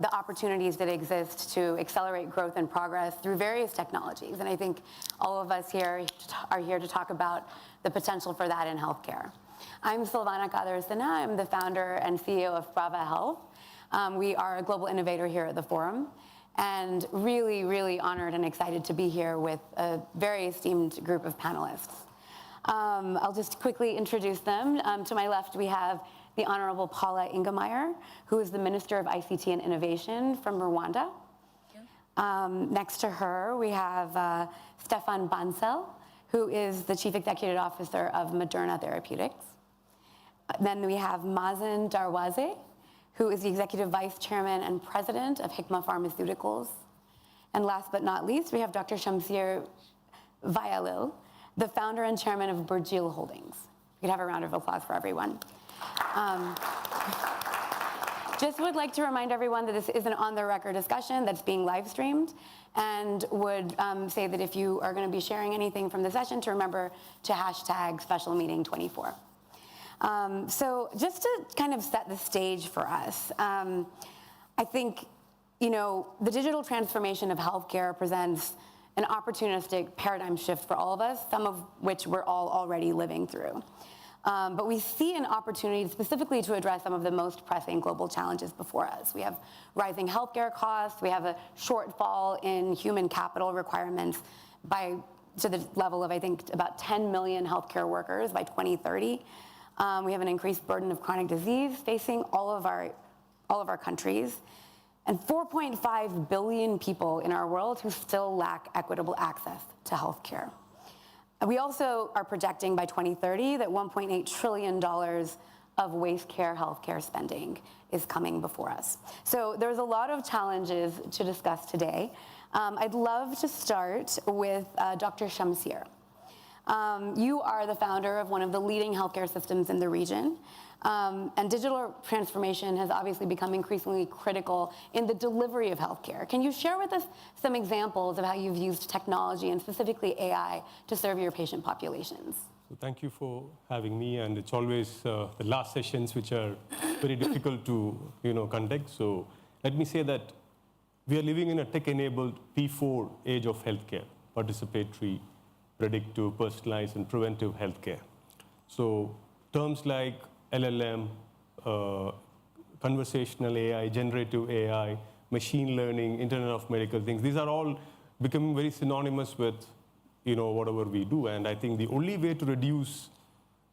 the opportunities that exist to accelerate growth and progress through various technologies. And I think all of us here are here to talk about the potential for that in healthcare. I'm Silvana Kadersina. I'm the founder and CEO of Brava Health. We are a global innovator here at the Forum, and really, really honored and excited to be here with a very esteemed group of panelists. I'll just quickly introduce them. To my left, we have the Honorable Paula Ingemeyer, who is the Minister of ICT and Innovation from Rwanda. Next to her, we have Stefan Bancel, who is the Chief Executive Officer of Moderna Therapeutics. Then we have Mazen Darwaze, who is the Executive Vice Chairman and President of Hikma Pharmaceuticals. And last but not least, we have Dr. Shamsir Vayalil, the founder and chairman of Burjeel Holdings. We could have a round of applause for everyone. Just would like to remind everyone that this is an on-the-record discussion that's being live streamed, and would say that if you are going to be sharing anything from the session, to remember to hashtag #specialmeeting24. So just to kind of set the stage for us, I think, the digital transformation of healthcare presents an opportunistic paradigm shift for all of us, some of which we're all already living through. But we see an opportunity specifically to address some of the most pressing global challenges before us. We have rising healthcare costs. We have a shortfall in human capital requirements to the level of, I think, about 10 million healthcare workers by 2030. We have an increased burden of chronic disease facing all of our countries, and 4.5 billion people in our world who still lack equitable access to healthcare. We also are projecting by 2030 that $1.8 trillion of waste care healthcare spending is coming before us. So there's a lot of challenges to discuss today. I'd love to start with Dr. Shamsir. You are the founder of one of the leading healthcare systems in the region, and digital transformation has obviously become increasingly critical in the delivery of healthcare. Can you share with us some examples of how you've used technology, and specifically AI, to serve your patient populations? So thank you for having me, and it's always the last sessions which are very difficult to conduct. So let me say that we are living in a tech-enabled P4 age of healthcare: participatory, predictive, personalized, and preventive healthcare. So terms like LLM, conversational AI, generative AI, machine learning, Internet of Medical Things, these are all becoming very synonymous with whatever we do. And I think the only way to reduce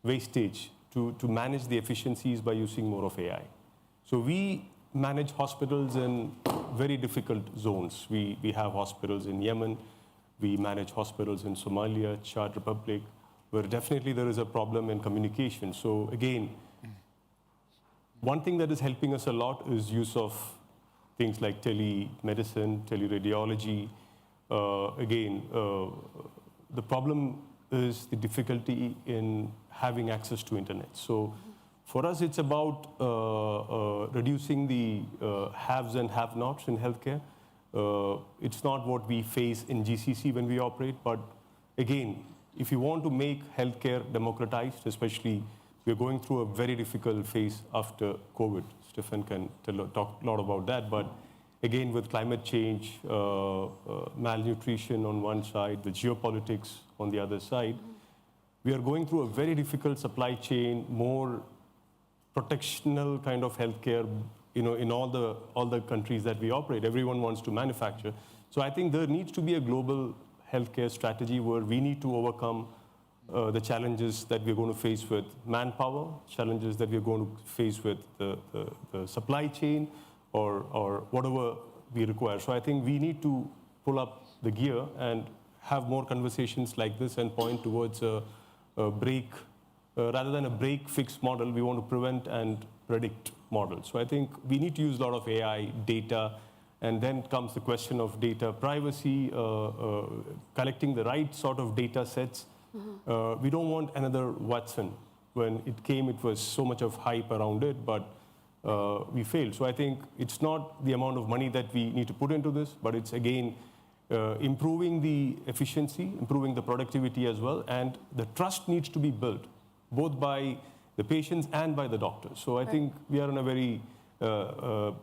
wastage, to manage the efficiencies, by using more of AI. So we manage hospitals in very difficult zones. We have hospitals in Yemen. We manage hospitals in Somalia, Chad Republic, where definitely there is a problem in communication. So again, one thing that is helping us a lot is use of things like telemedicine, teleradiology. The problem is the difficulty in having access to internet. So for us, it's about reducing the haves and have-nots in healthcare. It's not what we face in GCC when we operate, but again, if you want to make healthcare democratized, especially we're going through a very difficult phase after COVID. Stefan can talk a lot about that, but again, with climate change, malnutrition on one side, the geopolitics on the other side, we are going through a very difficult supply chain, more protectional kind of healthcare. In all the countries that we operate, everyone wants to manufacture. So I think there needs to be a global healthcare strategy where we need to overcome the challenges that we're going to face with manpower, challenges that we're going to face with the supply chain, or whatever we require. So I think we need to pull up the gear and have more conversations like this, and point towards a break, rather than a break-fix model. We want to prevent and predict models. So I think we need to use a lot of AI, data, and then comes the question of data privacy, collecting the right sort of data sets. We don't want another Watson. When it came, it was so much of hype around it, but we failed. So I think it's not the amount of money that we need to put into this, but it's, again, improving the efficiency, improving the productivity as well, and the trust needs to be built, both by the patients and by the doctors. So I think we are in a very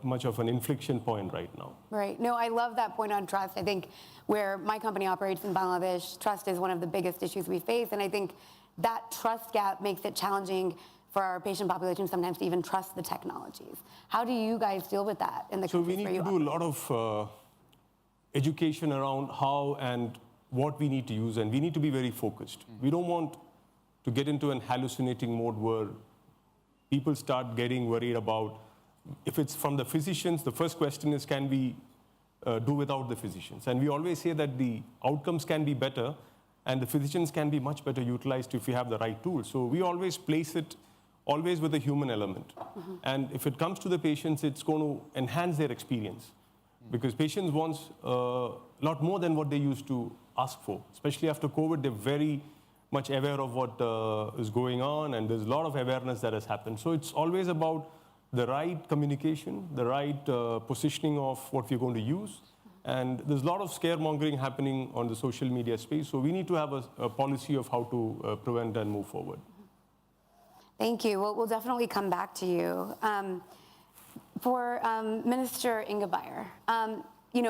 much of an inflection point right now. Right. No, I love that point on trust. I think where my company operates in Bangladesh, trust is one of the biggest issues we face. And I think that trust gap makes it challenging for our patient population sometimes to even trust the technologies. How do you guys deal with that in the So we countries need where you to do a operate? lot of education around how and what we need to use, and we need to be very focused. We don't want to get into an hallucinating mode where people start getting worried about, if it's from the physicians, the first question is, can we do without the physicians? And we always say that the outcomes can be better, and the physicians can be much better utilized if we have the right tools. So we always place it always with a human element. And if it comes to the patients, it's going to enhance their experience. Because patients want a lot more than what they used to ask for. Especially after COVID, they're very much aware of what is going on, and there's a lot of awareness that has happened. So it's always about the right communication, the right positioning of what we're going to use. And there's a lot of scaremongering happening on the social media space. So we need to have a policy of how to prevent and move forward. Thank you. Well, we'll definitely come back to you. For Minister Ingebeyer,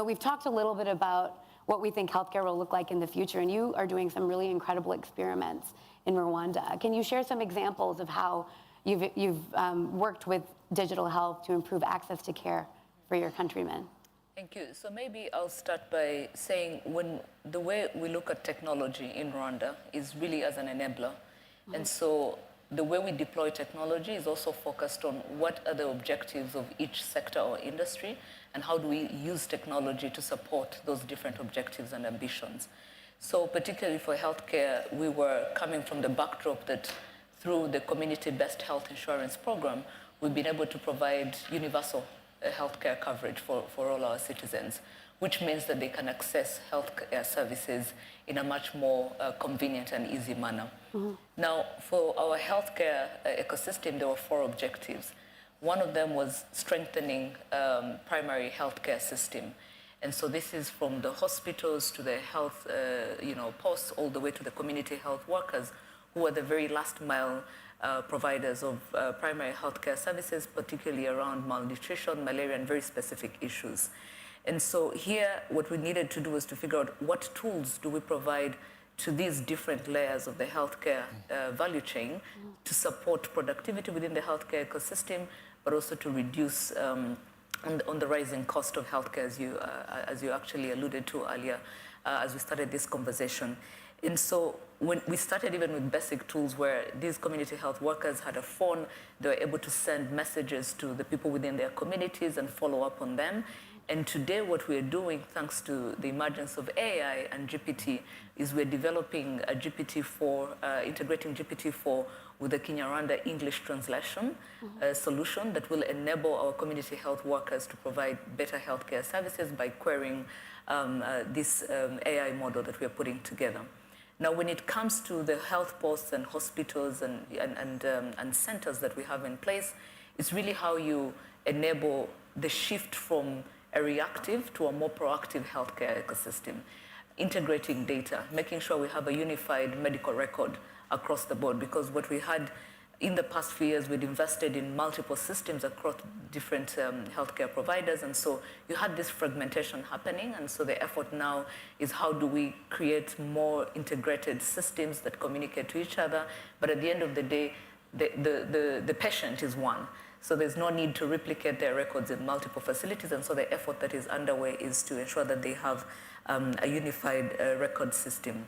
we've talked a little bit about what we think healthcare will look like in the future, and you are doing some really incredible experiments in Rwanda. Can you share some examples of how you've worked with digital health to improve access to care for your countrymen? Thank you. So maybe I'll start by saying the way we look at technology in Rwanda is really as an enabler. And so the way we deploy technology is also focused on what are the objectives of each sector or industry, and how do we use technology to support those different objectives and ambitions. So particularly for healthcare, we were coming from the backdrop that through the community-based health insurance program, we've been able to provide universal healthcare coverage for all our citizens, which means that they can access healthcare services in a much more convenient and easy manner. Now, for our healthcare ecosystem, there were 4 objectives. One of them was strengthening primary healthcare system. And so this is from the hospitals to the health posts, all the way to the community health workers, who are the very last mile providers of primary healthcare services, particularly around malnutrition, malaria, and very specific issues. And so here, what we needed to do was to figure out what tools do we provide to these different layers of the healthcare value chain to support productivity within the healthcare ecosystem, but also to reduce on the rising cost of healthcare, as you actually alluded to earlier, as we started this conversation. And so when we started even with basic tools where these community health workers had a phone, they were able to send messages to the people within their communities and follow up on them. And today what we're doing, thanks to the emergence of AI and GPT, is we're developing a GPT-4, integrating GPT-4 with a Kinyarwanda English translation solution that will enable our community health workers to provide better healthcare services by querying this AI model that we're putting together. Now, when it comes to the health posts and hospitals and centers that we have in place, it's really how you enable the shift from a reactive to a more proactive healthcare ecosystem, integrating data, making sure we have a unified medical record across the board, because what we had in the past few years, we'd invested in multiple systems across different healthcare providers, and so you had this fragmentation happening, and so the effort now is how do we create more integrated systems that communicate to each other, but at the end of the day, the patient is one. So there's no need to replicate their records in multiple facilities, and so the effort that is underway is to ensure that they have a unified record system.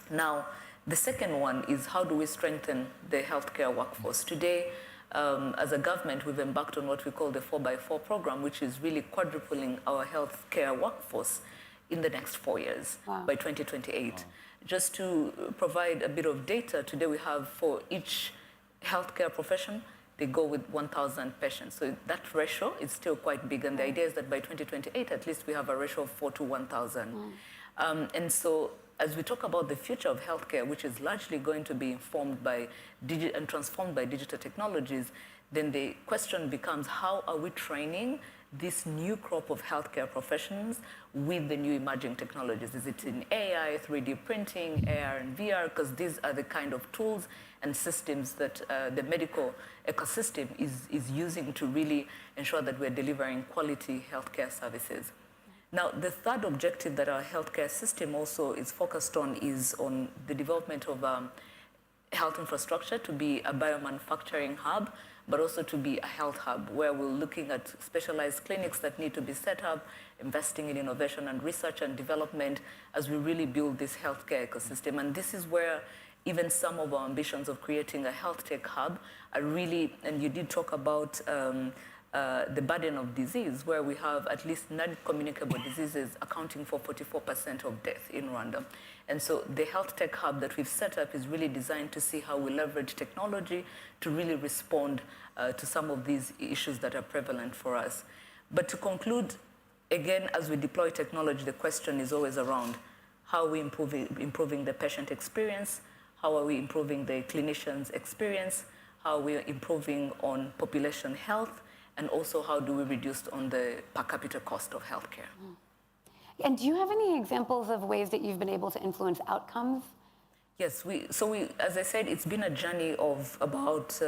Now, the second one is how do we strengthen the healthcare workforce? Today, as a government, we've embarked on what we call the 4x4 program, which is really quadrupling our healthcare workforce in the next 4 years, by 2028. Wow. Just to provide a bit of data, today we have for each healthcare profession, they go with 1,000 patients. So that ratio is still quite big. And the idea is that by 2028, at least we have a ratio of 4 to 1,000. And so as we talk about the future of healthcare, which is largely going to be informed by and transformed by digital technologies, then the question becomes, how are we training this new crop of healthcare professionals with the new emerging technologies? Is it in AI, 3D printing, AR and VR? Because these are the kind of tools and systems that the medical ecosystem is using to really ensure that we're delivering quality healthcare services. Now, the third objective that our healthcare system also is focused on is on the development of health infrastructure to be a biomanufacturing hub, but also to be a health hub, where we're looking at specialized clinics that need to be set up, investing in innovation and research and development as we really build this healthcare ecosystem. And this is where even some of our ambitions of creating a health tech hub are really, and you did talk about the burden of disease, where we have at least non-communicable diseases accounting for 44% of death in Rwanda. And so the health tech hub that we've set up is really designed to see how we leverage technology to really respond to some of these issues that are prevalent for us. But to conclude, again, as we deploy technology, the question is always around how are we improving the patient experience, how are we improving the clinician's experience, how are we improving on population health, and also how do we reduce on the per capita cost of healthcare. And do you have any examples of ways that you've been able to influence outcomes? Yes, as I said, it's been a journey of about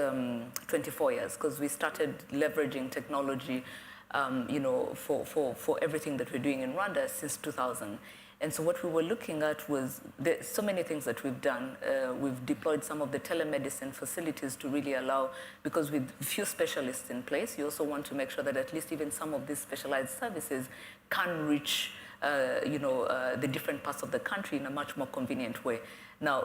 24 years, because we started leveraging technology, for everything that we're doing in Rwanda since 2000. And so what we were looking at was there's so many things that we've done. We've deployed some of the telemedicine facilities to really allow, because with few specialists in place, you also want to make sure that at least even some of these specialized services can reach the different parts of the country in a much more convenient way. Now,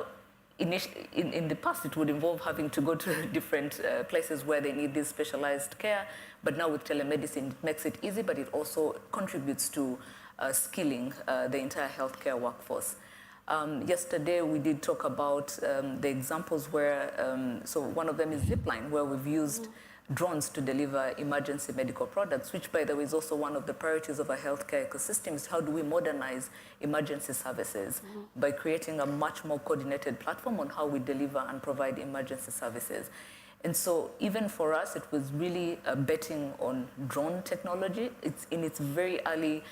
in the past, it would involve having to go to different places where they need this specialized care. But now with telemedicine, it makes it easy, but it also contributes to skilling the entire healthcare workforce. Yesterday, we did talk about the examples where, so one of them is Zipline, where we've used drones to deliver emergency medical products, which, by the way, is also one of the priorities of our healthcare ecosystem, is how do we modernize emergency services by creating a much more coordinated platform on how we deliver and provide emergency services. And so even for us, it was really betting on drone technology. It's in its very early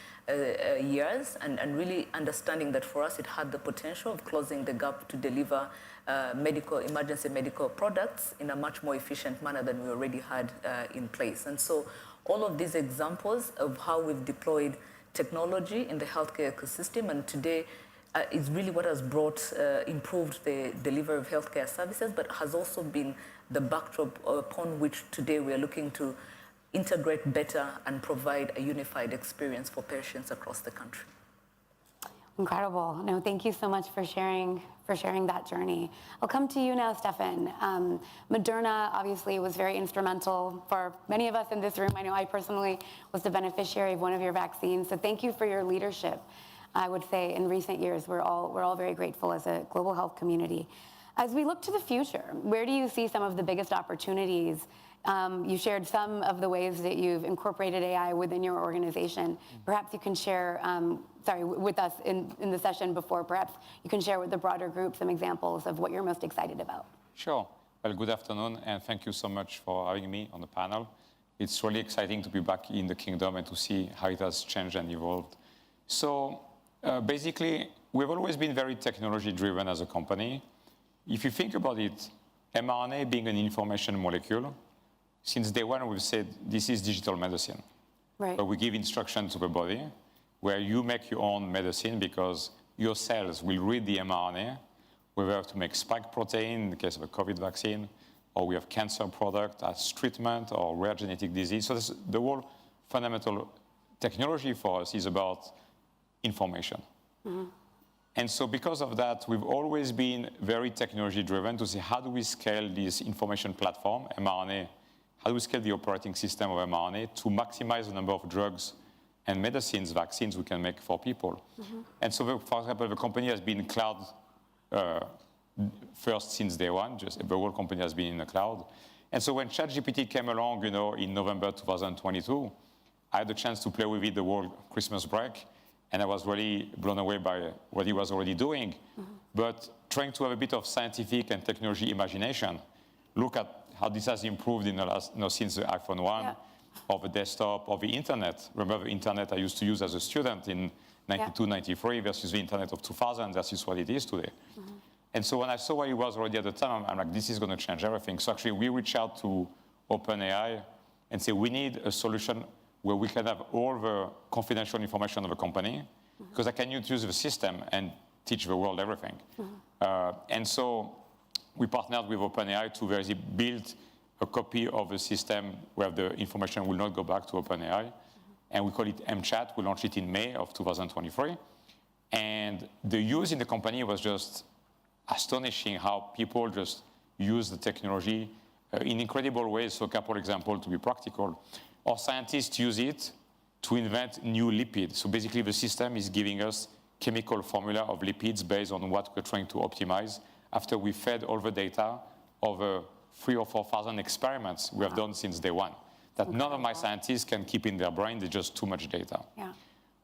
years, and really understanding that for us, it had the potential of closing the gap to deliver emergency medical products in a much more efficient manner than we already had in place. And so all of these examples of how we've deployed technology in the healthcare ecosystem, and today is really what has improved the delivery of healthcare services, but has also been the backdrop upon which today we are looking to integrate better and provide a unified experience for patients across the country. Incredible. No, thank you so much for sharing that journey. I'll come to you now, Stefan. Moderna obviously was very instrumental for many of us in this room. I know I personally was the beneficiary of one of your vaccines, so thank you for your leadership. I would say in recent years, we're all very grateful as a global health community. As we look to the future, where do you see some of the biggest opportunities? You shared some of the ways that you've incorporated AI within your organization. Perhaps you can share, with us in the session before, perhaps you can share with the broader group some examples of what you're most excited about. Sure. Well, good afternoon, and thank you so much for having me on the panel. It's really exciting to be back in the kingdom and to see how it has changed and evolved. So basically, we've always been very technology-driven as a company. If you think about it, mRNA being an information molecule, since day one, we've said this is digital medicine. Right. But we give instructions to the body where you make your own medicine because your cells will read the mRNA. We have to make spike protein in the case of a COVID vaccine, or we have cancer product as treatment or rare genetic disease. So the whole fundamental technology for us is about information. Mm-hmm. And so because of that, we've always been very technology-driven to see how do we scale this information platform, mRNA, how do we scale the operating system of mRNA to maximize the number of drugs and medicines, vaccines we can make for people. Mm-hmm. And so, for example, the company has been cloud first since day one. Just the whole company has been in the cloud. And so when ChatGPT came along, in November 2022, I had the chance to play with it the whole Christmas break. And I was really blown away by what he was already doing. Mm-hmm. But trying to have a bit of scientific and technology imagination, look at how this has improved in the last, since the iPhone 1. Yeah. of a desktop, of the internet. Remember the internet I used to use as a student in 92, 93 versus the internet of 2000 versus what it is today. And so when I saw where it was already at the time, I'm like, this is going to change everything. So actually, we reached out to OpenAI and say, we need a solution where we can have all the confidential information of a company, because I can use the system and teach the world everything. And so we partnered with OpenAI to basically build a copy of the system where the information will not go back to OpenAI. And we call it MChat. We launched it in May of 2023. And the use in the company was just astonishing, how people just use the technology in incredible ways. So a couple examples to be practical. Our scientists use it to invent new lipids. So basically the system is giving us chemical formula of lipids based on what we're trying to optimize after we fed all the data over 3,000 or 4,000 experiments we have done since day one, that none of my scientists can keep in their brain. There's just too much data.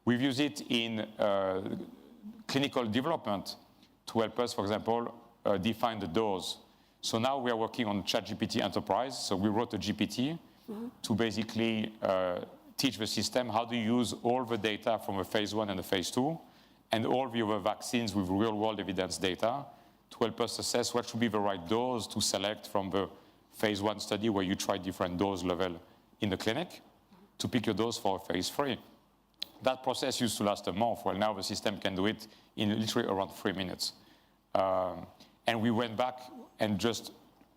We've used it in clinical development to help us, for example, define the dose. So now we are working on ChatGPT Enterprise. So we wrote a GPT to basically teach the system how to use all the data from a phase 1 and a phase 2 and all the other vaccines with real-world evidence data to help us assess what should be the right dose to select from the phase 1 study where you try different dose level in the clinic to pick your dose for a phase 3. That process used to last a month. Well, now the system can do it in literally around 3 minutes. And we went back and just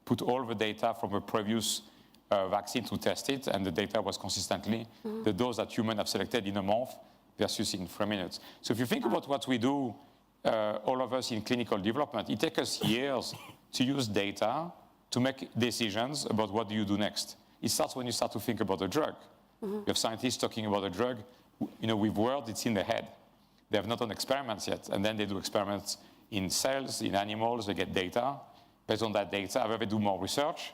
put all the data from a previous vaccine to test it, and the data was consistently the dose that humans have selected in a month versus in 3 minutes. So if you think about what we do, all of us in clinical development, it takes us years to use data to make decisions about what do you do next. It starts when you start to think about a drug. You have scientists talking about a drug, with words, it's in their head. They have not done experiments yet, and then they do experiments in cells, in animals, they get data. Based on that data, either they do more research,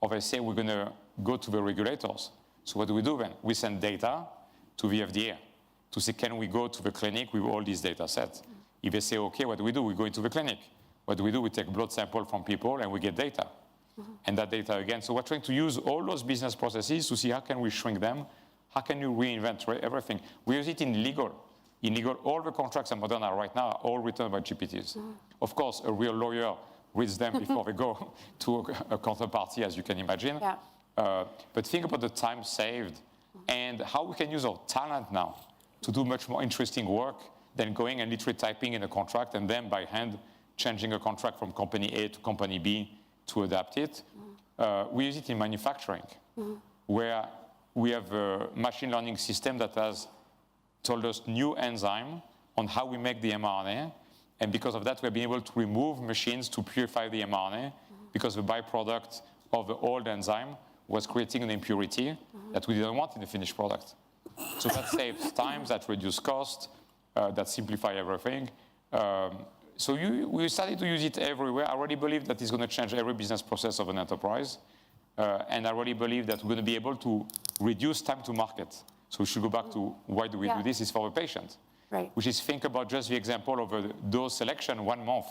or they say we're going to go to the regulators. So what do we do then? We send data to the FDA to say, can we go to the clinic with all these data sets? If they say, okay, what do? We go into the clinic. What do? We take blood sample from people and we get data. And that data again. So we're trying to use all those business processes to see how can we shrink them, how can you reinvent everything. We use it in legal. In legal, all the contracts at Moderna right now are all written by GPTs. Of course, a real lawyer reads them before they go to a counterparty, as you can imagine. But think about the time saved and how we can use our talent now to do much more interesting work than going and literally typing in a contract and then by hand changing a contract from company A to company B to adapt it. We use it in manufacturing, where we have a machine learning system that has told us new enzyme on how we make the mRNA. And because of that, we've been able to remove machines to purify the mRNA because the byproduct of the old enzyme was creating an impurity that we didn't want in the finished product. So that saves time, that reduces cost, that simplifies everything. So we started to use it everywhere. I really believe that it's going to change every business process of an enterprise. And I really believe that we're going to be able to reduce time to market. So we should go back to why do we do this? It's for the patient. Right. Which is think about just the example of a dose selection 1 month.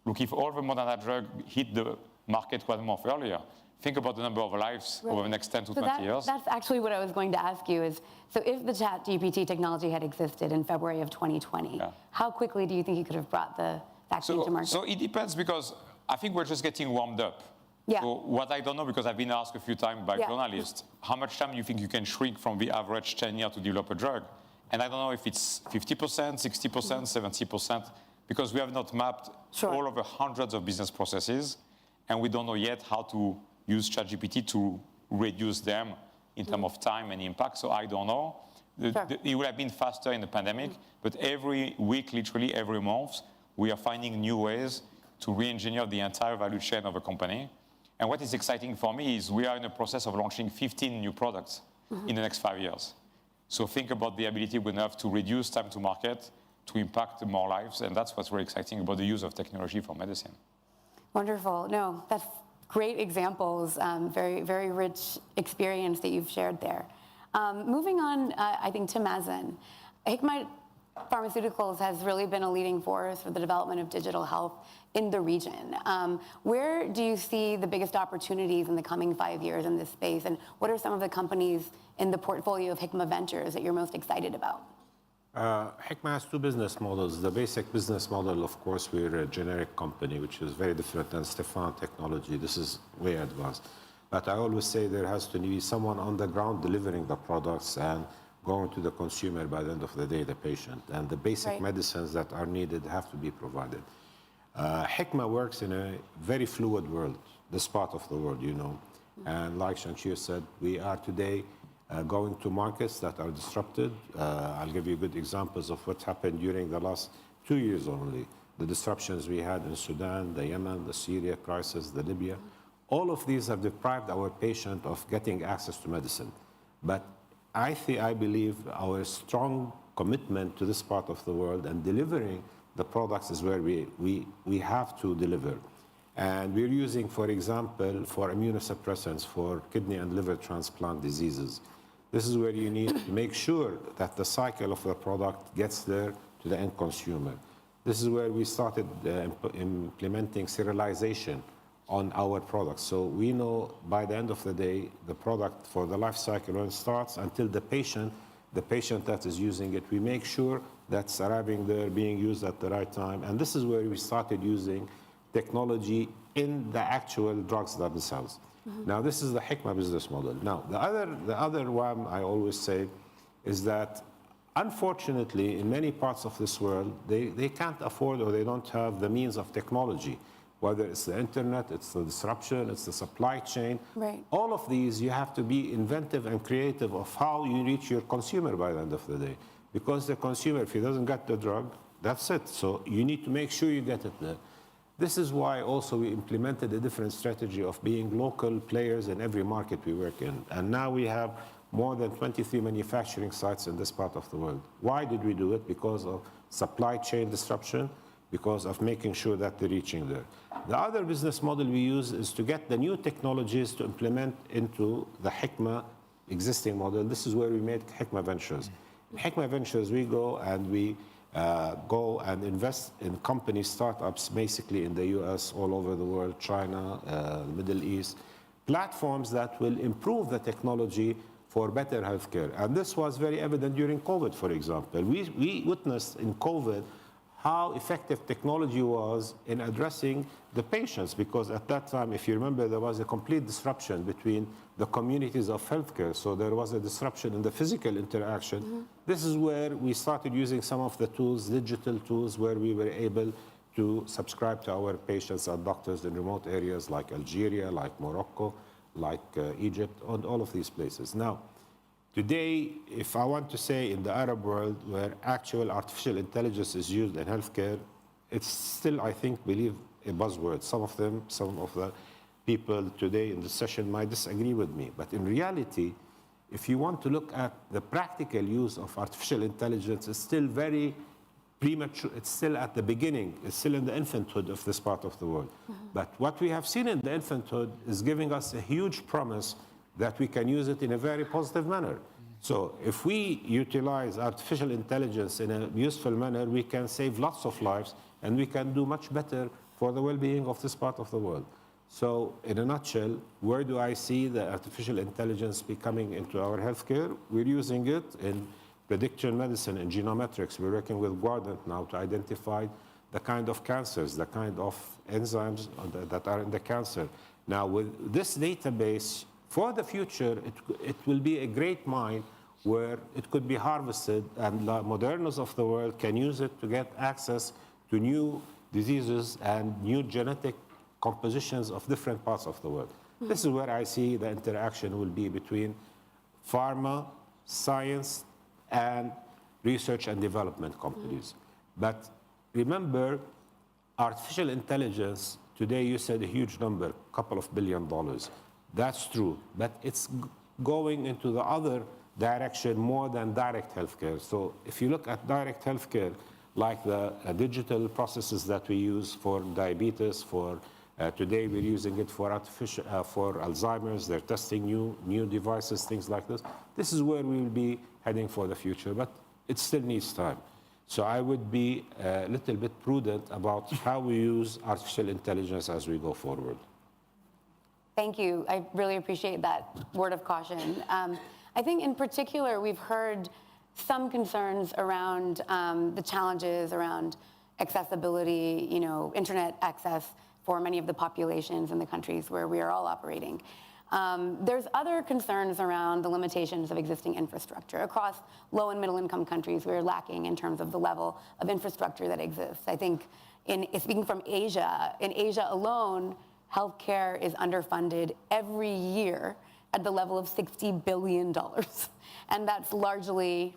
Look, if all the Moderna drug hit the market 1 month earlier, think about the number of lives over the next 10 to 20 years. That's actually what I was going to ask you is, so if the ChatGPT technology had existed in February of 2020, how quickly do you think you could have brought the vaccine to market? So it depends, because I think we're just getting warmed up. So what I don't know, because I've been asked a few times by journalists, how much time do you think you can shrink from the average 10 years to develop a drug? And I don't know if it's 50%, 60%, 70%, because we have not mapped all of the hundreds of business processes, and we don't know yet how to use ChatGPT to reduce them in terms of time and impact. So I don't know. It would have been faster in the pandemic, but every week, literally every month, we are finding new ways to re-engineer the entire value chain of a company. And what is exciting for me is we are in the process of launching 15 new products in the next 5 years. So think about the ability we have to reduce time to market, to impact more lives, and that's what's very exciting about the use of technology for medicine. Wonderful. No, that's great examples, very, very rich experience that you've shared there. Moving on, I think, to Mazen. Hikmet, pharmaceuticals has really been a leading force for the development of digital health in the region. Where do you see the biggest opportunities in the coming 5 years in this space? And what are some of the companies in the portfolio of Hikma Ventures that you're most excited about? Hikma has two business models. The basic business model, of course, we're a generic company, which is very different than Stefan Technology. This is way advanced. But I always say there has to be someone on the ground delivering the products and going to the consumer by the end of the day, the patient. And the basic medicines that are needed have to be provided. Hikma works in a very fluid world, this part of the world, you know. And like Shanshir said, we are today going to markets that are disrupted. I'll give you good examples of what happened during the last 2 years only. The disruptions we had in Sudan, the Yemen, the Syria crisis, the Libya. All of these have deprived our patient of getting access to medicine. But I believe our strong commitment to this part of the world and delivering the products is where we have to deliver. And we're using, for example, for immunosuppressants for kidney and liver transplant diseases. This is where you need to make sure that the cycle of the product gets there to the end consumer. This is where we started implementing serialization on our products. So we know by the end of the day, the product for the life cycle when it starts until the patient that is using it, we make sure that's arriving there, being used at the right time. And this is where we started using technology in the actual drugs themselves. Now, this is the Hikma business model. Now, the other one I always say is that, unfortunately, in many parts of this world, they can't afford or they don't have the means of technology, whether it's the internet, it's the disruption, it's the supply chain. Right. All of these, you have to be inventive and creative of how you reach your consumer by the end of the day. Because the consumer, if he doesn't get the drug, that's it. So you need to make sure you get it there. This is why also we implemented a different strategy of being local players in every market we work in. And now we have more than 23 manufacturing sites in this part of the world. Why did we do it? Because of supply chain disruption, because of making sure that they're reaching there. The other business model we use is to get the new technologies to implement into the Hikma existing model. This is where we made Hikma Ventures. In Hikma Ventures, we go and invest in company startups, basically in the US, all over the world, China, the Middle East, platforms that will improve the technology for better healthcare. And this was very evident during COVID, for example. We witnessed in COVID how effective technology was in addressing the patients, because at that time, if you remember, there was a complete disruption between the communities of healthcare. So there was a disruption in the physical interaction. This is where we started using some of the tools, digital tools, where we were able to subscribe to our patients and doctors in remote areas like Algeria, like Morocco, like Egypt, and all of these places. Now, today, if I want to say in the Arab world where actual artificial intelligence is used in healthcare, it's still, I think, believe a buzzword. Some of the people today in the session might disagree with me. But in reality, if you want to look at the practical use of artificial intelligence, it's still very premature. It's still at the beginning. It's still in the infanthood of this part of the world. But what we have seen in the infanthood is giving us a huge promise that we can use it in a very positive manner. So if we utilize artificial intelligence in a useful manner, we can save lots of lives, and we can do much better for the well-being of this part of the world. So in a nutshell, where do I see the artificial intelligence becoming into our healthcare? We're using it in prediction medicine and genomics. We're working with Guardant now to identify the kind of cancers, the kind of enzymes that are in the cancer. Now, with this database, for the future, it will be a great mine where it could be harvested, and the Modernas of the world can use it to get access to new diseases and new genetic compositions of different parts of the world. This is where I see the interaction will be between pharma, science, and research and development companies. But remember, artificial intelligence, today you said a huge number, a couple of $1 billion. That's true, but it's going into the other direction more than direct healthcare. So if you look at direct healthcare, like the digital processes that we use for diabetes, today we're using it for Alzheimer's. They're testing new devices, things like this. This is where we will be heading for the future, but it still needs time. So I would be a little bit prudent about how we use artificial intelligence as we go forward. Thank you. I really appreciate that word of caution. I think in particular, we've heard some concerns around the challenges around accessibility, internet access for many of the populations in the countries where we are all operating. There's other concerns around the limitations of existing infrastructure. Across low and middle income countries, we're lacking in terms of the level of infrastructure that exists. I think speaking from Asia, in Asia alone, healthcare is underfunded every year at the level of $60 billion. And that's largely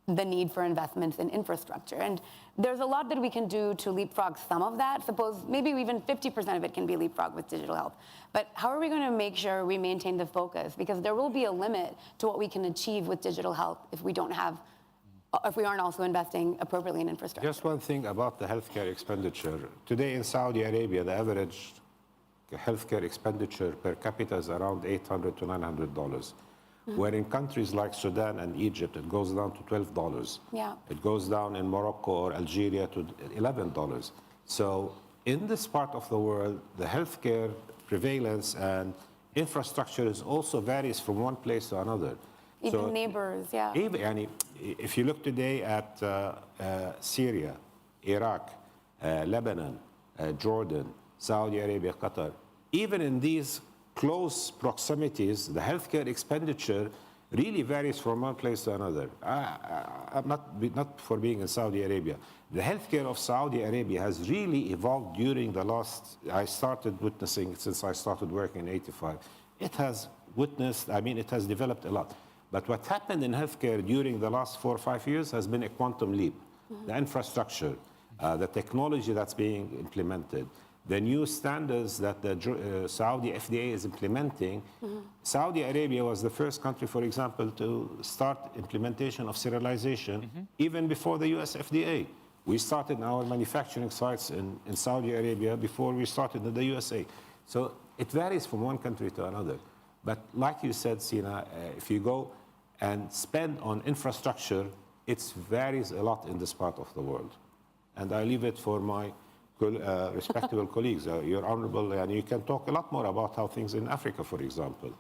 the need for investments in infrastructure. And there's a lot that we can do to leapfrog some of that. Suppose maybe even 50% of it can be leapfrogged with digital health. But how are we going to make sure we maintain the focus? Because there will be a limit to what we can achieve with digital health if we aren't also investing appropriately in infrastructure. Just one thing about the healthcare expenditure. Today in Saudi Arabia, the average healthcare expenditure per capita is around $800 to $900. Where in countries like Sudan and Egypt, it goes down to $12. Yeah. It goes down in Morocco or Algeria to $11. So in this part of the world, the healthcare prevalence and infrastructure is also varies from one place to another. Even neighbors, yeah. If you look today at Syria, Iraq, Lebanon, Jordan, Saudi Arabia, Qatar, even in these close proximities, the healthcare expenditure really varies from one place to another. I'm not for being in Saudi Arabia. The healthcare of Saudi Arabia has really evolved during the last, I started witnessing since I started working in '85. It has it has developed a lot. But what happened in healthcare during the last 4 or 5 years has been a quantum leap. The infrastructure, the technology that's being implemented, the new standards that the Saudi FDA is implementing. Saudi Arabia was the first country, for example, to start implementation of serialization even before the US FDA. We started our manufacturing sites in Saudi Arabia before we started in the USA. So it varies from one country to another. But like you said, Sina, if you go and spend on infrastructure, it varies a lot in this part of the world. And I leave it for my respectable colleagues. You're honorable, and you can talk a lot more about how things in Africa, for example.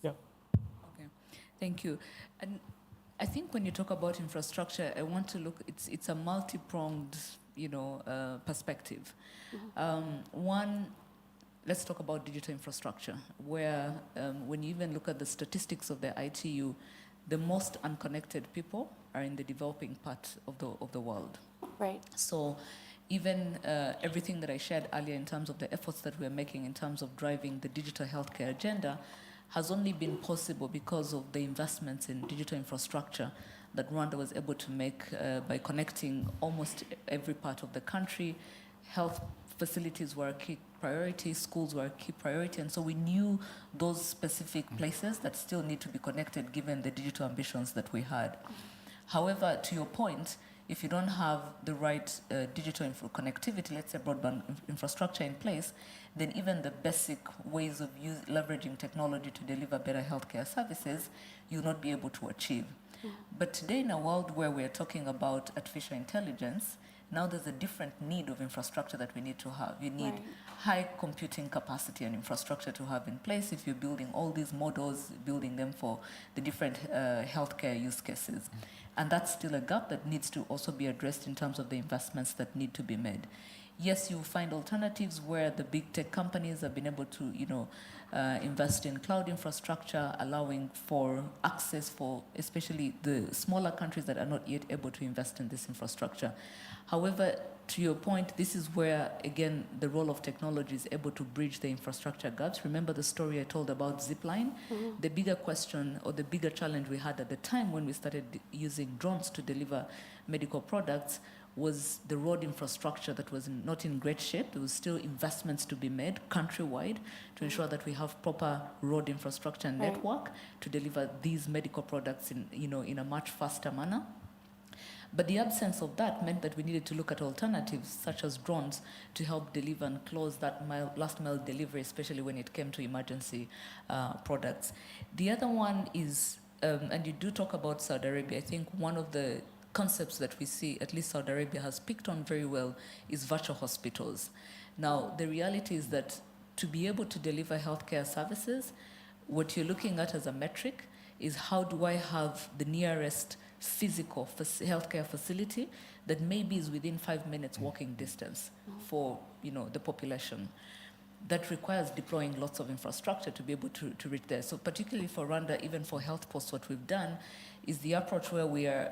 Yeah. Okay, thank you. And I think when you talk about infrastructure, I want to look. It's a multi-pronged, perspective. One. Let's talk about digital infrastructure, where when you even look at the statistics of the ITU, the most unconnected people are in the developing part of the world. Right. So even everything that I shared earlier in terms of the efforts that we're making in terms of driving the digital healthcare agenda has only been possible because of the investments in digital infrastructure that Rwanda was able to make by connecting almost every part of the country. Health facilities were a key priority, schools were a key priority, and so we knew those specific places that still need to be connected given the digital ambitions that we had. However, to your point, if you don't have the right digital connectivity, let's say broadband infrastructure in place, then even the basic ways of leveraging technology to deliver better healthcare services, you'll not be able to achieve. But today, in a world where we're talking about artificial intelligence, now there's a different need of infrastructure that we need to have. You need high computing capacity and infrastructure to have in place if you're building all these models, building them for the different healthcare use cases. And that's still a gap that needs to also be addressed in terms of the investments that need to be made. Yes, you'll find alternatives where the big tech companies have been able to, invest in cloud infrastructure, allowing for access for especially the smaller countries that are not yet able to invest in this infrastructure. However, to your point, this is where, again, the role of technology is able to bridge the infrastructure gaps. Remember the story I told about Zipline? The bigger question or the bigger challenge we had at the time when we started using drones to deliver medical products was the road infrastructure that was not in great shape. There was still investments to be made countrywide to ensure that we have proper road infrastructure and network to deliver these medical products in a much faster manner. But the absence of that meant that we needed to look at alternatives, such as drones, to help deliver and close that last mile delivery, especially when it came to emergency products. The other one is, and you do talk about Saudi Arabia, I think one of the concepts that we see, at least Saudi Arabia has picked on very well, is virtual hospitals. Now, the reality is that to be able to deliver healthcare services, what you're looking at as a metric is how do I have the nearest physical healthcare facility that maybe is within 5 minutes walking distance for the population. That requires deploying lots of infrastructure to be able to reach there. So particularly for Rwanda, even for health posts, what we've done is the approach where we are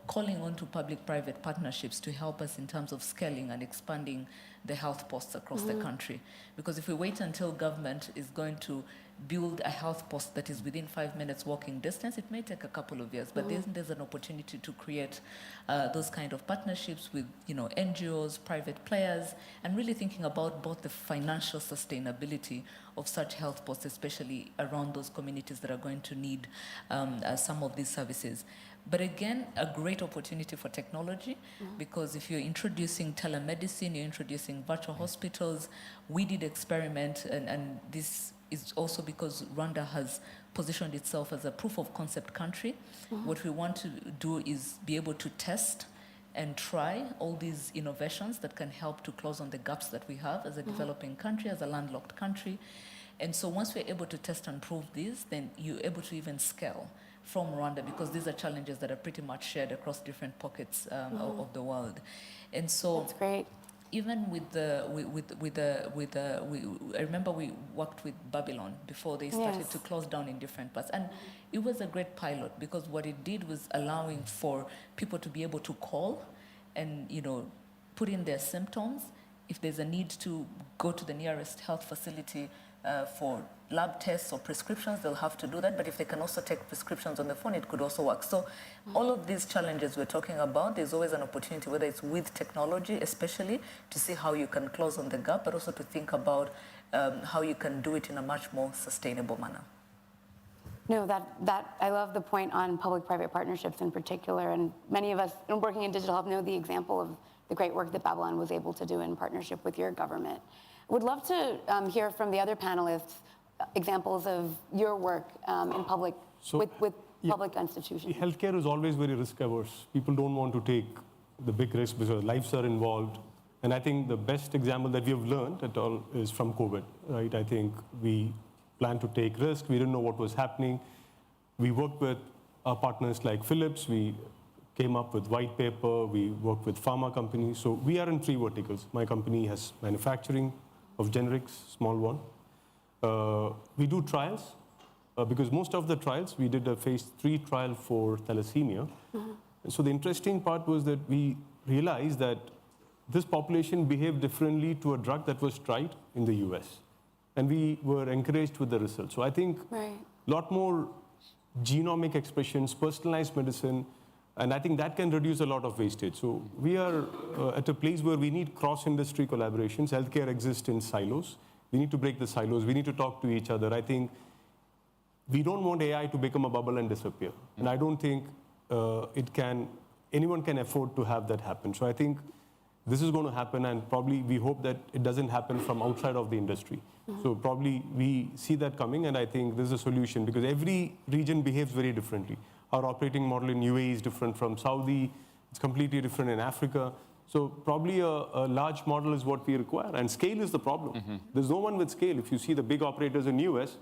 calling on to public-private partnerships to help us in terms of scaling and expanding the health posts across the country. Because if we wait until government is going to build a health post that is within 5 minutes walking distance, it may take a couple of years, but there's an opportunity to create those kind of partnerships with NGOs, private players, and really thinking about both the financial sustainability of such health posts, especially around those communities that are going to need some of these services. But again, a great opportunity for technology, because if you're introducing telemedicine, you're introducing virtual hospitals. We did experiment, and this is also because Rwanda has positioned itself as a proof of concept country. What we want to do is be able to test and try all these innovations that can help to close on the gaps that we have as a developing country, as a landlocked country. And so once we're able to test and prove these, then you're able to even scale from Rwanda, because these are challenges that are pretty much shared across different pockets of the world. And so That's great. even I remember we worked with Babylon before they started to close down in different parts. And it was a great pilot, because what it did was allowing for people to be able to call and, put in their symptoms. If there's a need to go to the nearest health facility for lab tests or prescriptions, they'll have to do that. But if they can also take prescriptions on the phone, it could also work. So all of these challenges we're talking about, there's always an opportunity, whether it's with technology, especially to see how you can close on the gap, but also to think about how you can do it in a much more sustainable manner. No, that I love the point on public-private partnerships in particular, and many of us working in digital health know the example of the great work that Babylon was able to do in partnership with your government. Would love to hear from the other panelists examples of your work in public with public institutions. Healthcare is always very risk averse. People don't want to take the big risk because lives are involved. And I think the best example that we have learned at all is from COVID, right? I think we planned to take risks. We didn't know what was happening. We worked with our partners like Philips. We came up with white paper. We worked with pharma companies. So we are in 3 verticals. My company has manufacturing of generics, small one. We do trials, because most of the trials, we did a phase 3 trial for thalassemia. So the interesting part was that we realized that this population behaved differently to a drug that was tried in the US. And we were encouraged with the results. So I think a lot more genomic expressions, personalized medicine, and I think that can reduce a lot of wastage. So we are at a place where we need cross-industry collaborations. Healthcare exists in silos. We need to break the silos. We need to talk to each other. I think we don't want AI to become a bubble and disappear. And I don't think anyone can afford to have that happen. So I think this is going to happen, and probably we hope that it doesn't happen from outside of the industry. So probably we see that coming, and I think this is a solution, because every region behaves very differently. Our operating model in UAE is different from Saudi. It's completely different in Africa. So probably a large model is what we require, and scale is the problem. There's no one with scale. If you see the big operators in US,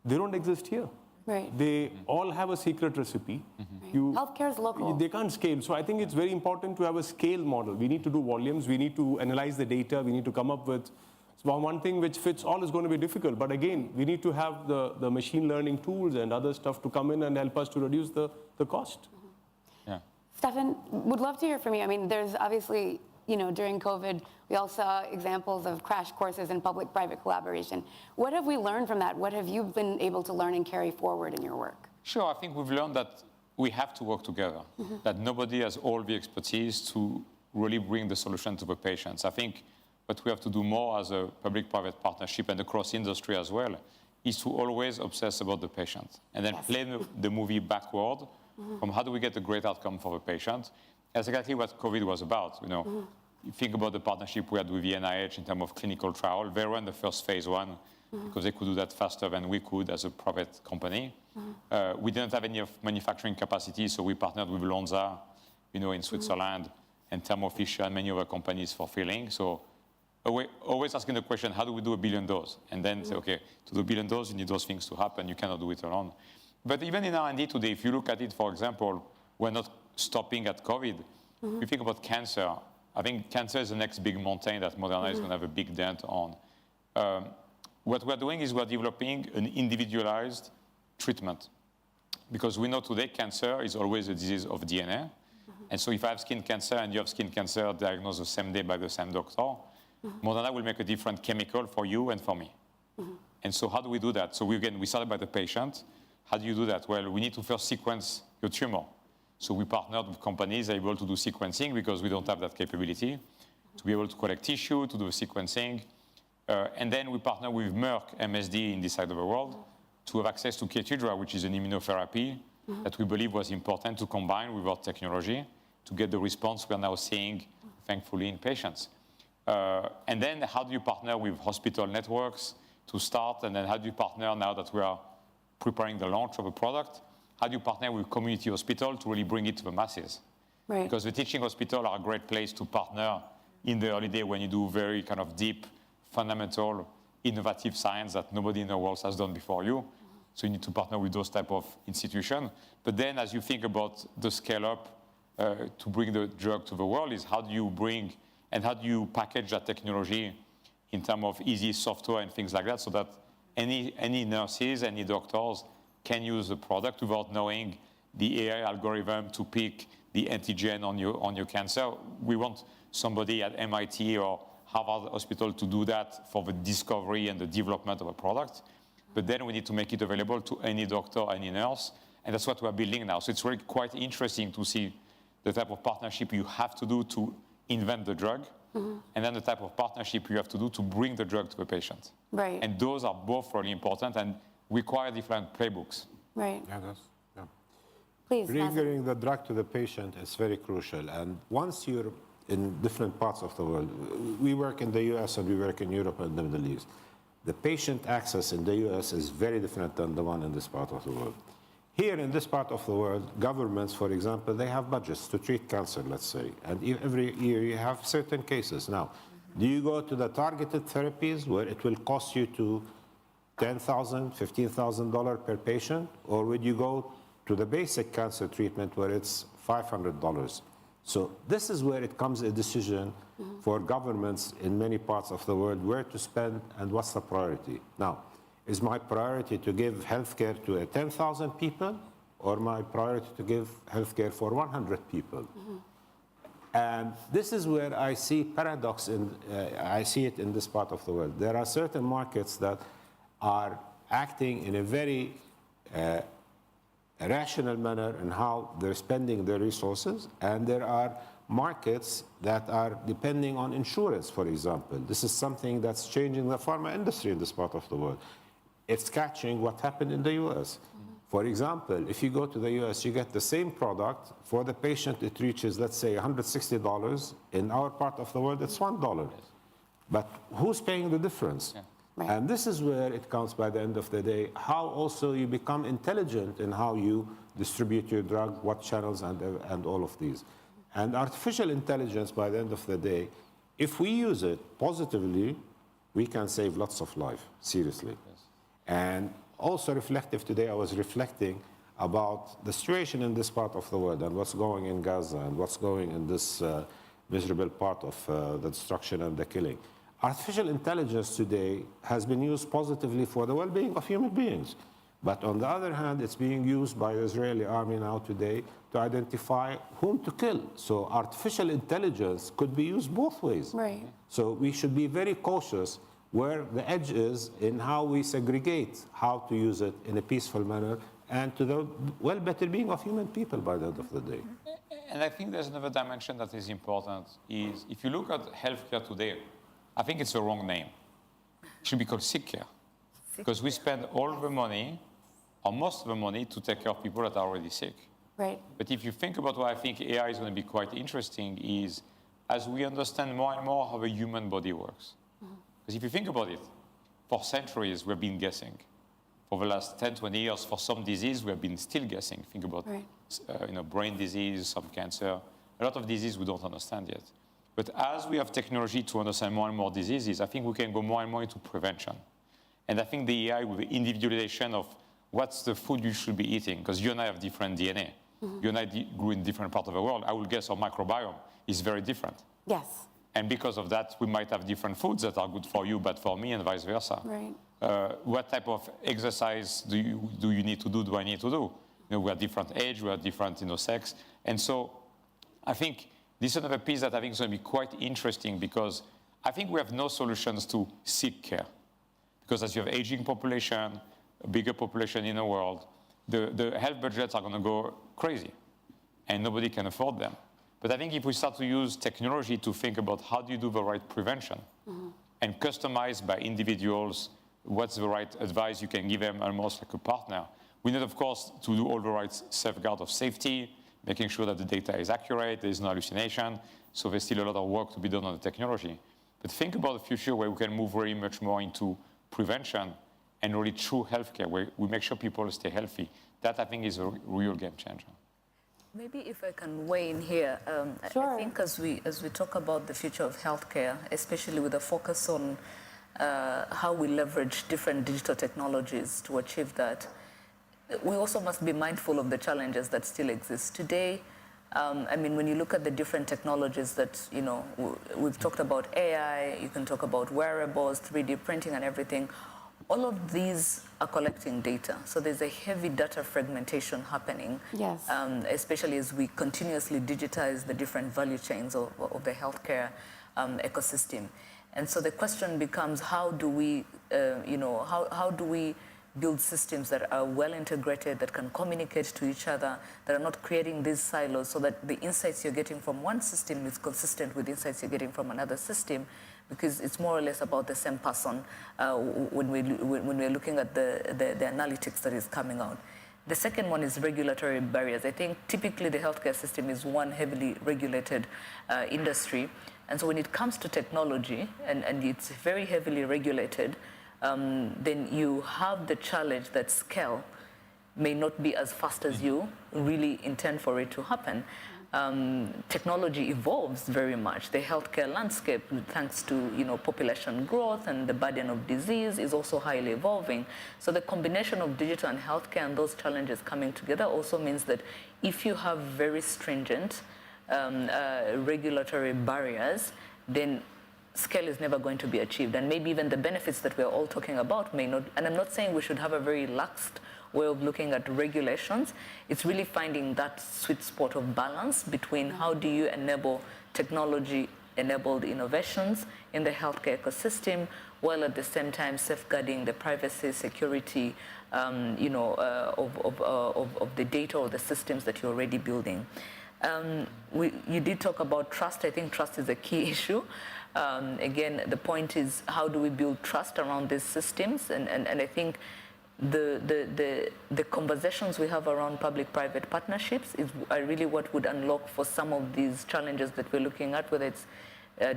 they don't exist here. Right. They all have a secret recipe. Healthcare is local. They can't scale. So I think it's very important to have a scale model. We need to do volumes. We need to analyze the data. We need to come up with one thing which fits all is going to be difficult. But again, we need to have the machine learning tools and other stuff to come in and help us to reduce the cost. Yeah. Stefan, would love to hear from you. I mean, there's obviously, during COVID, we all saw examples of crash courses in public-private collaboration. What have we learned from that? What have you been able to learn and carry forward in your work? Sure, I think we've learned that we have to work together, that nobody has all the expertise to really bring the solution to the patients. I think what we have to do more as a public-private partnership and across industry as well is to always obsess about the patient and then play the movie backward from how do we get a great outcome for the patient. That's exactly what COVID was about. You think about the partnership we had with the NIH in terms of clinical trial. They ran the first phase 1 because they could do that faster than we could as a private company. We didn't have any of manufacturing capacity, so we partnered with Lonza, in Switzerland, and Thermo Fisher and many other companies for filling. So always asking the question, how do we do 1 billion doses? And then say, okay, to do 1 billion doses, you need those things to happen. You cannot do it alone. But even in R&D today, if you look at it, for example, we're not stopping at COVID. If you think about cancer, I think cancer is the next big mountain that Moderna is going to have a big dent on. What we're doing is we're developing an individualized treatment. Because we know today cancer is always a disease of DNA. And so if I have skin cancer and you have skin cancer diagnosed the same day by the same doctor, Moderna will make a different chemical for you and for me. And so how do we do that? So we started by the patient. How do you do that? Well, we need to first sequence your tumor. So we partnered with companies able to do sequencing because we don't have that capability, to be able to collect tissue, to do the sequencing. And then we partner with Merck, MSD in this side of the world, to have access to Keytruda, which is an immunotherapy that we believe was important to combine with our technology to get the response we are now seeing, thankfully, in patients. And then how do you partner with hospital networks to start? And then how do you partner now that we are preparing the launch of a product? How do you partner with community hospital to really bring it to the masses? Right. Because the teaching hospital are a great place to partner in the early day when you do very kind of deep, fundamental, innovative science that nobody in the world has done before you. So you need to partner with those type of institutions. But then as you think about the scale up to bring the drug to the world is how do you bring and how do you package that technology in terms of easy software and things like that so that any nurses, any doctors can use the product without knowing the AI algorithm to pick the antigen on your cancer. We want somebody at MIT or Harvard Hospital to do that for the discovery and the development of a product. But then we need to make it available to any doctor, any nurse. And that's what we're building now. So it's really quite interesting to see the type of partnership you have to do to invent the drug, and then the type of partnership you have to do to bring the drug to the patient. Right. And those are both really important and require different playbooks. Right. Yeah. Please. Bringing the drug to the patient is very crucial. And once you're in different parts of the world, we work in the US and we work in Europe and the Middle East. The patient access in the US is very different than the one in this part of the world. Here in this part of the world, governments, for example, they have budgets to treat cancer, let's say. And every year you have certain cases. Now, do you go to the targeted therapies where it will cost you to $10,000, $15,000 per patient? Or would you go to the basic cancer treatment where it's $500? So this is where it comes a decision for governments in many parts of the world where to spend and what's the priority. Now, is my priority to give healthcare to 10,000 people or my priority to give healthcare for 100 people? And this is where I see paradox I see it in this part of the world. There are certain markets that are acting in a very rational manner in how they're spending their resources, and there are markets that are depending on insurance, for example. This is something that's changing the pharma industry in this part of the world. It's catching what happened in the US. For example, if you go to the US, you get the same product. For the patient, it reaches, let's say, $160. In our part of the world, it's $1. But who's paying the difference? Yeah. Right. And this is where it counts by the end of the day, how also you become intelligent in how you distribute your drug, what channels, and all of these. And artificial intelligence, by the end of the day, if we use it positively, we can save lots of life, seriously. Yes. And also reflective today, I was reflecting about the situation in this part of the world and what's going in Gaza and what's going in this miserable part of the destruction and the killing. Artificial intelligence today has been used positively for the well-being of human beings. But on the other hand, it's being used by the Israeli army now today to identify whom to kill. So artificial intelligence could be used both ways. Right. So we should be very cautious where the edge is in how we segregate how to use it in a peaceful manner and to the better being of human people by the end of the day. And I think there's another dimension that is important is if you look at healthcare today, I think it's the wrong name. It should be called sick care. Because we spend all the money, or most of the money, to take care of people that are already sick. Right. But if you think about what I think AI is going to be quite interesting is as we understand more and more how the human body works. Because if you think about it, for centuries we've been guessing. For the last 10, 20 years, for some disease, we have been still guessing. Think about brain disease, some cancer, a lot of disease we don't understand yet. But as we have technology to understand more and more diseases, I think we can go more and more into prevention. And I think the AI with the individualization of what's the food you should be eating, because you and I have different DNA. You and I grew in different parts of the world. I will guess our microbiome is very different. Yes. And because of that, we might have different foods that are good for you, but for me, and vice versa. Right. What type of exercise do you need to do? Do I need to do? We are different age, we are different sex, and so I think this is another piece that I think is going to be quite interesting because I think we have no solutions to sick care, because as you have aging population, a bigger population in the world, the health budgets are going to go crazy, and nobody can afford them. But I think if we start to use technology to think about how do you do the right prevention and customize by individuals what's the right advice you can give them almost like a partner. We need, of course, to do all the right safeguard of safety, making sure that the data is accurate, there is no hallucination. So there's still a lot of work to be done on the technology. But think about the future where we can move very much more into prevention and really true healthcare, where we make sure people stay healthy. That, I think, is a real game changer. Maybe if I can weigh in here, Sure. I think as we talk about the future of healthcare, especially with a focus on how we leverage different digital technologies to achieve that, we also must be mindful of the challenges that still exist today. I mean, when you look at the different technologies that, we've talked about AI, you can talk about wearables, 3D printing and everything. All of these are collecting data. So there's a heavy data fragmentation happening, Yes. Especially as we continuously digitize the different value chains of the healthcare ecosystem. And so the question becomes, how do we, how do we build systems that are well integrated, that can communicate to each other, that are not creating these silos, so that the insights you're getting from one system is consistent with insights you're getting from another system, because it's more or less about the same person when we're looking at the analytics that is coming out. The second one is regulatory barriers. I think typically the healthcare system is one heavily regulated industry. And so when it comes to technology, and it's very heavily regulated, then you have the challenge that scale may not be as fast as you really intend for it to happen. Technology evolves very much. The healthcare landscape, thanks to population growth and the burden of disease, is also highly evolving. So the combination of digital and healthcare and those challenges coming together also means that if you have very stringent regulatory barriers, then scale is never going to be achieved. And maybe even the benefits that we're all talking about may not, and I'm not saying we should have a very laxed way of looking at regulations. It's really finding that sweet spot of balance between how do you enable technology-enabled innovations in the healthcare ecosystem, while at the same time safeguarding the privacy, security, of the data or the systems that you're already building. You did talk about trust. I think trust is a key issue. Again, the point is, how do we build trust around these systems? And I think the conversations we have around public-private partnerships are really what would unlock for some of these challenges that we're looking at, whether it's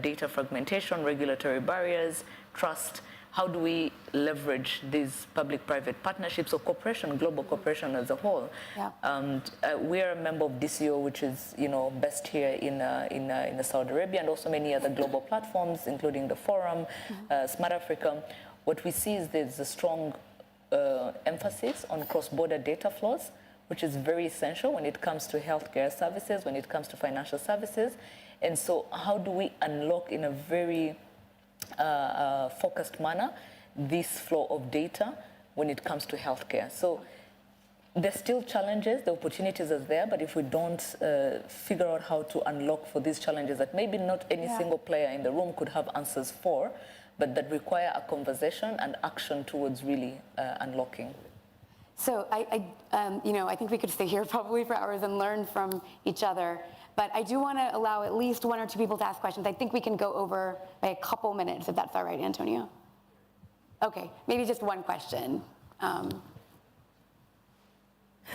data fragmentation, regulatory barriers, trust. How do we leverage these public-private partnerships or cooperation, global cooperation as a whole? Yeah. We are a member of DCO, which is based here in Saudi Arabia, and also many other global platforms, including the Forum, Smart Africa. What we see is there's a strong emphasis on cross-border data flows, which is very essential when it comes to healthcare services, when it comes to financial services. And so how do we unlock in a very focused manner this flow of data when it comes to healthcare? So there's still challenges, the opportunities are there, but if we don't figure out how to unlock for these challenges that maybe not any single player in the room could have answers for, but that require a conversation and action towards really unlocking. So I think we could stay here probably for hours and learn from each other. But I do want to allow at least one or two people to ask questions. I think we can go over by a couple minutes, if that's all right, Antonio. Okay, maybe just one question.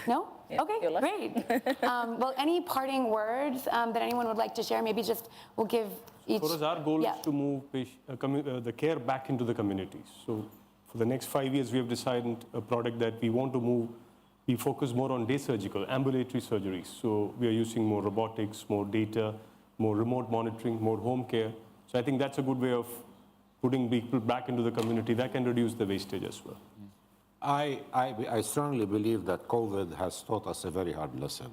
No? Yeah, Okay, you're lucky. great. Well, any parting words that anyone would like to share? Maybe just we'll give each. For us, our goal Yeah. is to move the care back into the communities. So for the next 5 years, we have decided a product that we want to move. We focus more on day surgical, ambulatory surgeries. So we are using more robotics, more data, more remote monitoring, more home care. So I think that's a good way of putting people back into the community. That can reduce the wastage as well. I strongly believe that COVID has taught us a very hard lesson.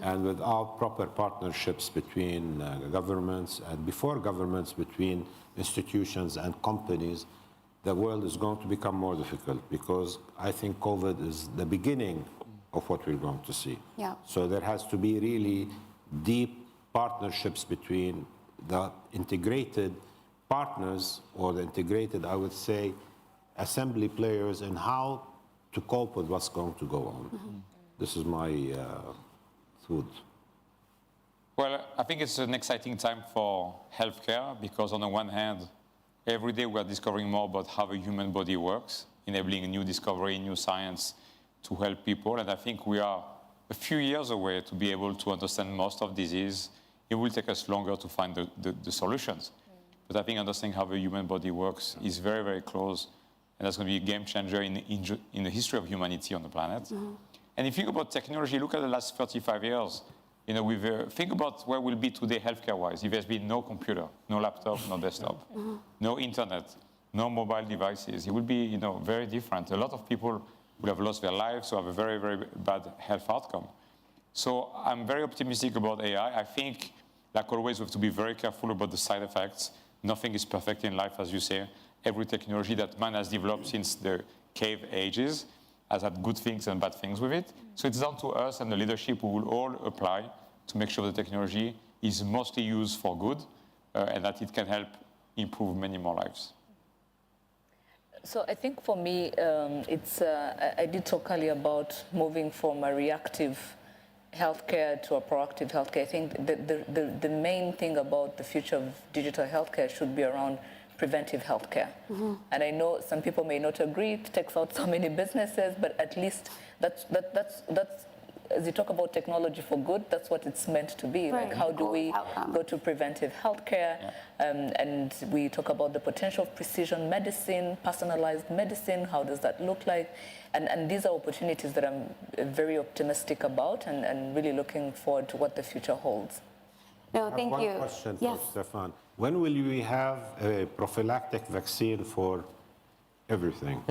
And without proper partnerships between governments and before governments, between institutions and companies, the world is going to become more difficult because I think COVID is the beginning of what we're going to see. Yeah. So there has to be really deep partnerships between the integrated partners or the integrated, I would say, assembly players and how to cope with what's going to go on. This is my thought. Well, I think it's an exciting time for healthcare because on the one hand, every day we are discovering more about how the human body works, enabling new discovery, new science to help people. And I think we are a few years away to be able to understand most of disease. It will take us longer to find the solutions. But I think understanding how the human body works is very, very close. And that's going to be a game changer in the history of humanity on the planet. And if you think about technology, look at the last 35 years. You know, think about where we'll be today healthcare-wise. If there's been no computer, no laptop, no desktop, no internet, no mobile devices, it would be, you know, very different. A lot of people would have lost their lives or have a very, very bad health outcome. So I'm very optimistic about AI. I think, like always, we have to be very careful about the side effects. Nothing is perfect in life, as you say. Every technology that man has developed since the cave ages has had good things and bad things with it. So it's down to us and the leadership who will all apply to make sure the technology is mostly used for good and that it can help improve many more lives. So I think for me, I did talk earlier about moving from a reactive healthcare to a proactive healthcare. I think the main thing about the future of digital healthcare should be around preventive healthcare. And I know some people may not agree, it takes out so many businesses, but at least that's as you talk about technology for good, that's what it's meant to be. Right. Like how do we go to preventive healthcare? And we talk about the potential of precision medicine, personalized medicine, how does that look like? And these are opportunities that I'm very optimistic about and really looking forward to what the future holds. No, thank you. One question Yes. for Stefan. When will we have a prophylactic vaccine for everything?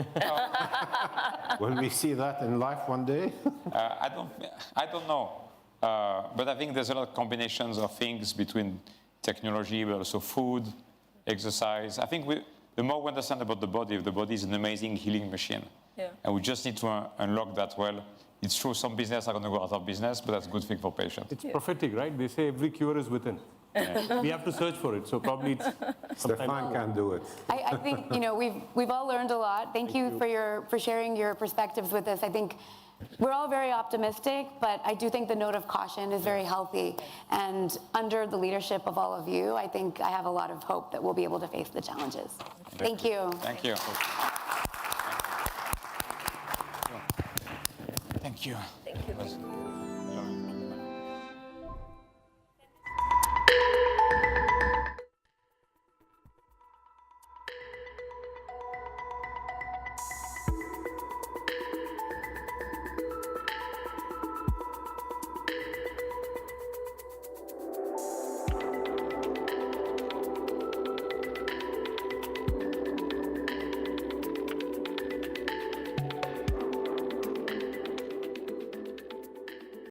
Will we see that in life one day? I don't know. But I think there's a lot of combinations of things between technology, but also food, exercise. I think the more we understand about the body is an amazing healing machine. Yeah. And we just need to unlock that well. It's true some businesses are going to go out of business, but that's a good thing for patients. It's prophetic, right? They say every cure is within. We have to search for it. So probably it's Stefan can do it. I think, you know, we've all learned a lot. Thank you for sharing your perspectives with us. I think we're all very optimistic, but I do think the note of caution is very healthy. And under the leadership of all of you, I think I have a lot of hope that we'll be able to face the challenges. Thank you. Thank you. Thank you. Thank you.